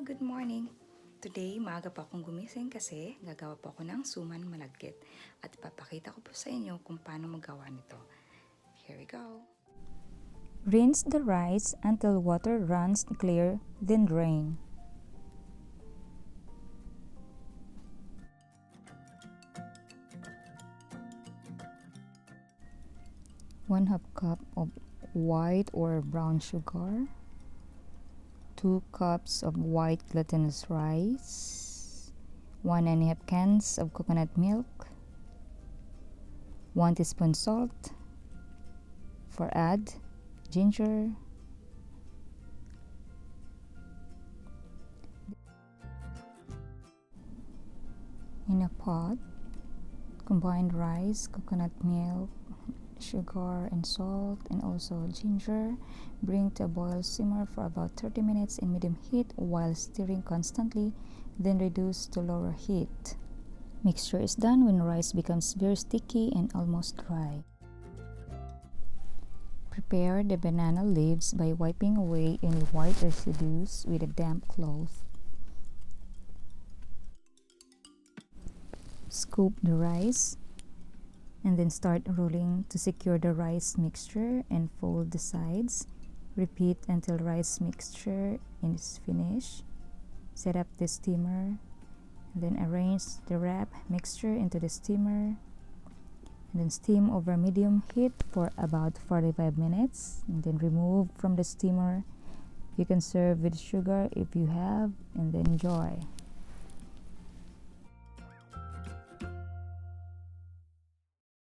Good morning! Today, maaga pa akong gumising kasi gagawa po ako ng suman malagkit at ipapakita ko po sa inyo kung paano magawa nito. Here we go! Rinse the rice until water runs clear, then drain. One half cup of white or brown sugar, 2 cups of white glutinous rice, 1.5 cans of coconut milk, 1 teaspoon salt. For add ginger, in a pot, combined rice, coconut milk, sugar and salt, and also ginger. Bring to a boil, simmer for about 30 minutes in medium heat while stirring constantly, then reduce to lower heat. Mixture is done when rice becomes very sticky and almost dry. Prepare the banana leaves by wiping away any white residues with a damp cloth. Scoop the rice and then start rolling to secure the rice mixture and fold the sides. Repeat until rice mixture is finished. Set up the steamer and then arrange the wrap mixture into the steamer and then steam over medium heat for about 45 minutes and then remove from the steamer. You can serve with sugar if you have and then enjoy.